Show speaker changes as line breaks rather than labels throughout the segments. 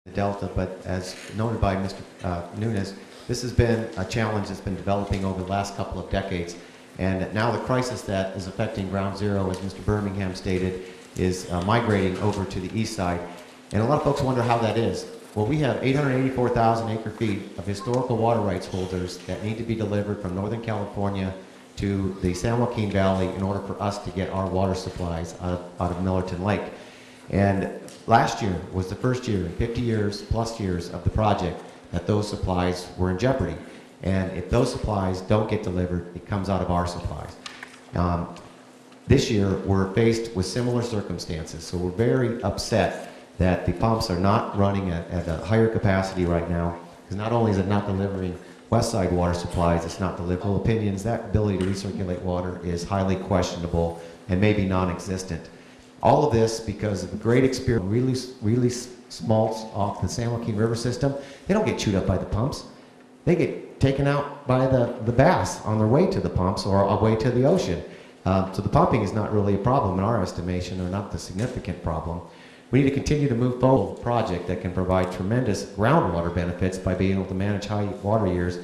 the Delta, but as noted by Mr. Nunes, this has been a challenge that's been developing over the last couple of decades. And now the crisis that is affecting Ground Zero, as Mr. Birmingham stated, is migrating over to the east side. And a lot of folks wonder how that is. Well, we have 884,000 acre feet of historical water rights holders that need to be delivered from Northern California to the San Joaquin Valley in order for us to get our water supplies out of Millerton Lake. And last year was the first year in 50 years plus years of the project that those supplies were in jeopardy. And if those supplies don't get delivered, it comes out of our supplies. This year, we're faced with similar circumstances, so we're very upset that the pumps are not running at a higher capacity right now, because not only is it not delivering west side water supplies, it's not delivering opinions. That ability to recirculate water is highly questionable and maybe non-existent. All of this because of the great experience, release smolts off the San Joaquin River system. They don't get chewed up by the pumps. They get taken out by the bass on their way to the pumps or away to the ocean. So the pumping is not really a problem in our estimation, or not the significant problem. We need to continue to move forward with a project that can provide tremendous groundwater benefits by being able to manage high water years.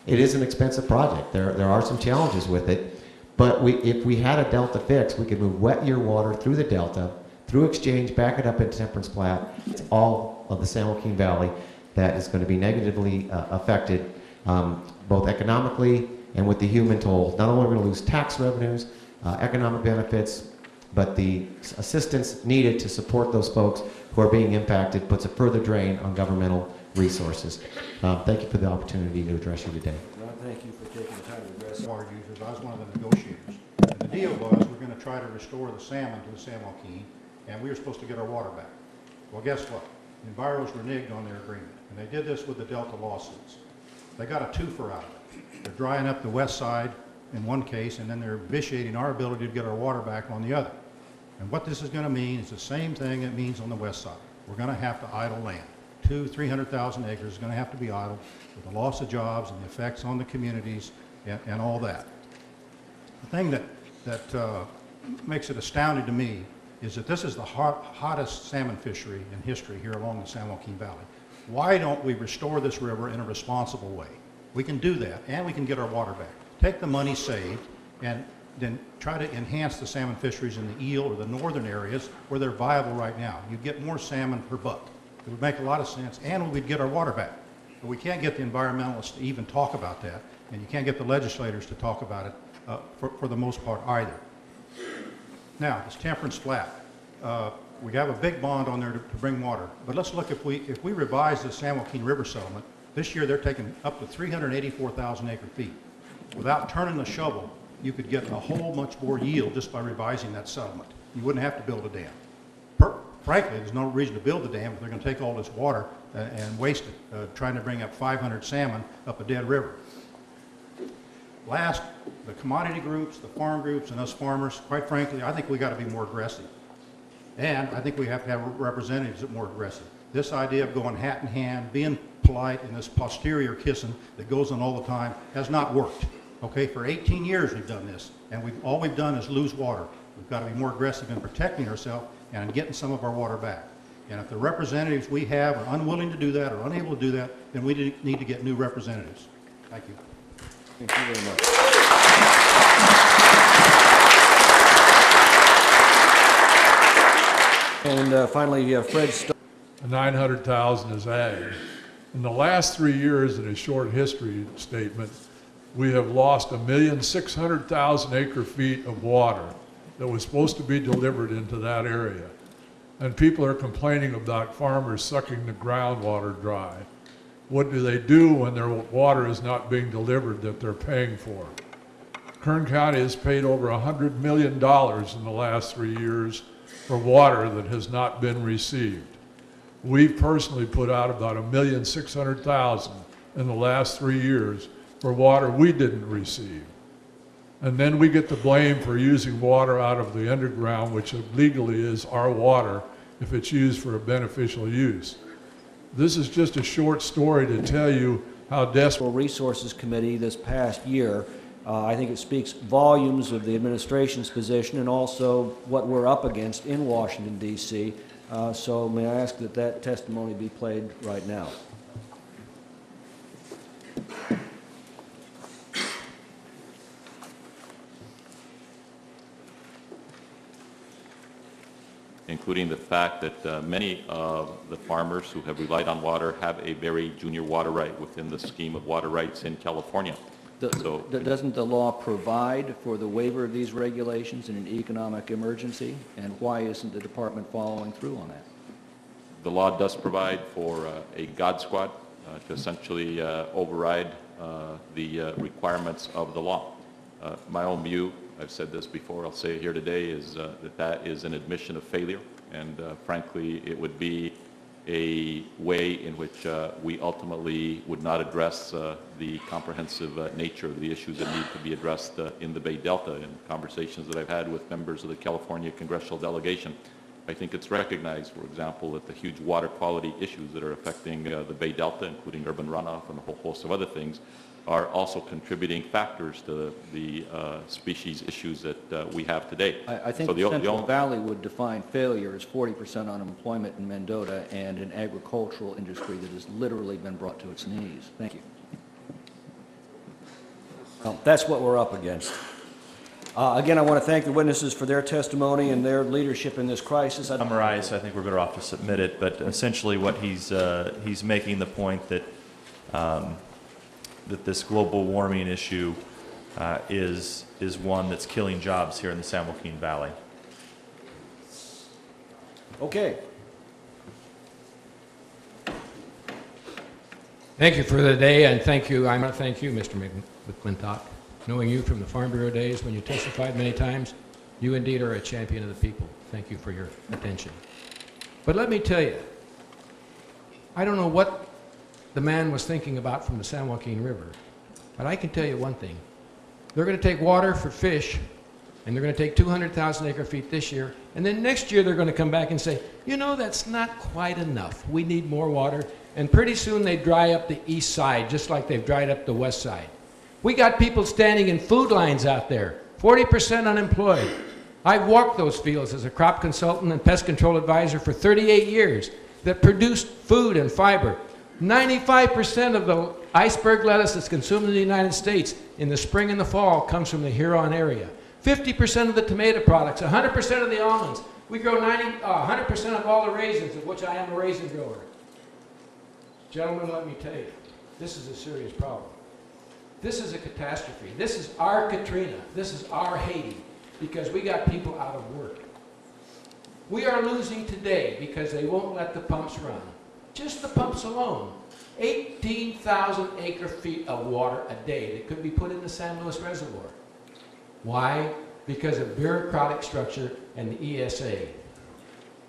It is an expensive project. There are some challenges with it, but if we had a Delta fix, we could move wet year water through the Delta, through exchange, back it up into Temperance Platte. It's all of the San Joaquin Valley that is going to be negatively affected, both economically and with the human toll. Not only are we going to lose tax revenues, economic benefits, but the assistance needed to support those folks who are being impacted puts a further drain on governmental resources. Thank you for the opportunity to address you today.
Well, thank you for taking the time to address water users. I was one of the negotiators. And the deal was we're going to try to restore the salmon to the San Joaquin, and we were supposed to get our water back. Well, guess what? The enviros reneged on their agreement, and they did this with the Delta lawsuits. They got a twofer out of it. They're drying up the west side in one case, and then they're vitiating our ability to get our water back on the other. And what this is going to mean is the same thing it means on the west side. We're going to have to idle land. 300,000 acres is going to have to be idled, with the loss of jobs and the effects on the communities and all that. The thing that makes it astounding to me is that this is the hottest salmon fishery in history here along the San Joaquin Valley. Why don't we restore this river in a responsible way? We can do that, and we can get our water back. Take the money saved and then try to enhance the salmon fisheries in the eel or the northern areas where they're viable right now. You'd get more salmon per buck. It would make a lot of sense, and we'd get our water back. But we can't get the environmentalists to even talk about that, and you can't get the legislators to talk about it for the most part either. Now, this Temperance Platte. We have a big bond on there to bring water, but let's look, if we revise the San Joaquin River settlement, this year they're taking up to 384,000 acre feet. Without turning the shovel, you could get a whole much more yield just by revising that settlement. You wouldn't have to build a dam. Frankly, there's no reason to build a dam if they're going to take all this water and waste it, trying to bring up 500 salmon up a dead river. Last, the commodity groups, the farm groups, and us farmers, quite frankly, I think we got to be more aggressive. And I think we have to have representatives that are more aggressive. This idea of going hat in hand, being polite, and this posterior kissing that goes on all the time has not worked. Okay, for 18 years we've done this, and all we've done is lose water. We've got to be more aggressive in protecting ourselves and in getting some of our water back. And if the representatives we have are unwilling to do that or unable to do that, then we need to get new representatives. Thank you.
Thank you very much. And finally, Fred Stowe.
900,000 is ag. In the last 3 years, in a short history statement, we have lost 1,600,000 acre feet of water that was supposed to be delivered into that area. And people are complaining about farmers sucking the groundwater dry. What do they do when their water is not being delivered that they're paying for? Kern County has paid over $100 million in the last 3 years for water that has not been received. We've personally put out about 1,600,000 in the last 3 years for water we didn't receive. And then we get the blame for using water out of the underground, which legally is our water if it's used for a beneficial use. This is just a short story to tell you how desperate.
Resources Committee this past year. I think it speaks volumes of the administration's position and also what we're up against in Washington, D.C. So may I ask that that testimony be played right now?
Including the fact that many of the farmers who have relied on water have a very junior water right within the scheme of water rights in California.
Doesn't the law provide for the waiver of these regulations in an economic emergency? And why isn't the department following through on that?
The law does provide for a God squad to essentially override the requirements of the law. My own view, I've said this before, I'll say it here today, is that is an admission of failure, and frankly, it would be a way in which we ultimately would not address the comprehensive nature of the issues that need to be addressed in the Bay Delta. In conversations that I've had with members of the California Congressional delegation, I think it's recognized, for example, that the huge water quality issues that are affecting the Bay Delta, including urban runoff and a whole host of other things, are also contributing factors to the species issues that we have today.
I think the Central Valley would define failure as 40% unemployment in Mendota and an agricultural industry that has literally been brought to its knees. Thank you. Well, that's what we're up against. Again, I want to thank the witnesses for their testimony and their leadership in this crisis.
Summarize, I think we're better off to submit it, but essentially what he's making the point that that this global warming issue is one that's killing jobs here in the San Joaquin Valley.
Okay.
Thank you for the day, and thank you, I want to thank you, Mr. McClintock. Knowing you from the Farm Bureau days when you testified many times, you indeed are a champion of the people. Thank you for your attention. But let me tell you, I don't know what the man was thinking about from the San Joaquin River, but I can tell you one thing. They're going to take water for fish, and they're going to take 200,000 acre feet this year, and then next year they're going to come back and say, you know, that's not quite enough. We need more water. And pretty soon they dry up the east side, just like they've dried up the west side. We got people standing in food lines out there, 40% unemployed. I've walked those fields as a crop consultant and pest control advisor for 38 years that produced food and fiber. 95% of the iceberg lettuce that's consumed in the United States in the spring and the fall comes from the Huron area. 50% of the tomato products, 100% of the almonds. We grow 100% of all the raisins, of which I am a raisin grower. Gentlemen, let me tell you, this is a serious problem. This is a catastrophe. This is our Katrina. This is our Haiti, because we got people out of work. We are losing today because they won't let the pumps run. Just the pumps alone, 18,000 acre feet of water a day that could be put in the San Luis Reservoir. Why? Because of bureaucratic structure and the ESA.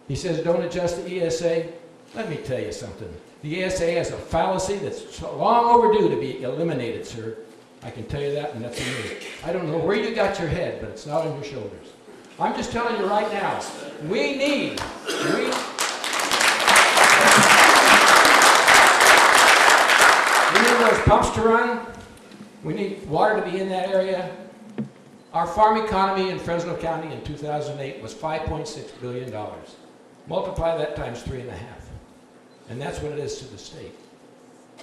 He says, don't adjust the ESA. Let me tell you something. The ESA has a fallacy that's long overdue to be eliminated, sir. I can tell you that, and that's me. I don't know where you got your head, but it's not on your shoulders. I'm just telling you right now, we need those pumps to run. We need water to be in that area. Our farm economy in Fresno County in 2008 was $5.6 billion. Multiply that times 3.5. And that's what it is to the state.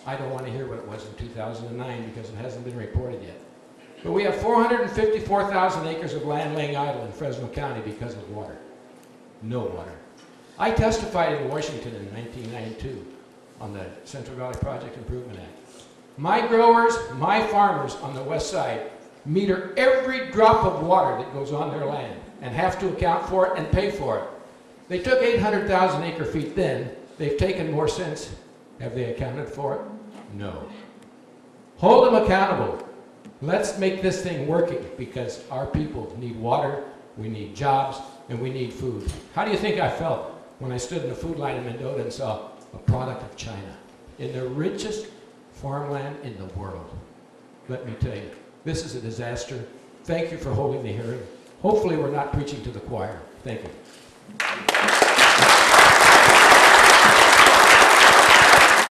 I don't want to hear what it was in 2009 because it hasn't been reported yet. But we have 454,000 acres of land laying idle in Fresno County because of water. No water. I testified in Washington in 1992 on the Central Valley Project Improvement Act. My growers, my farmers on the west side meter every drop of water that goes on their land and have to account for it and pay for it. They took 800,000 acre feet then. They've taken more since. Have they accounted for it? No. Hold them accountable. Let's make this thing working because our people need water, we need jobs, and we need food. How do you think I felt when I stood in the food line in Mendota and saw a product of China in the richest farmland in the world? Let me tell you, this is a disaster. Thank you for holding the hearing. Hopefully we're not preaching to the choir. Thank you.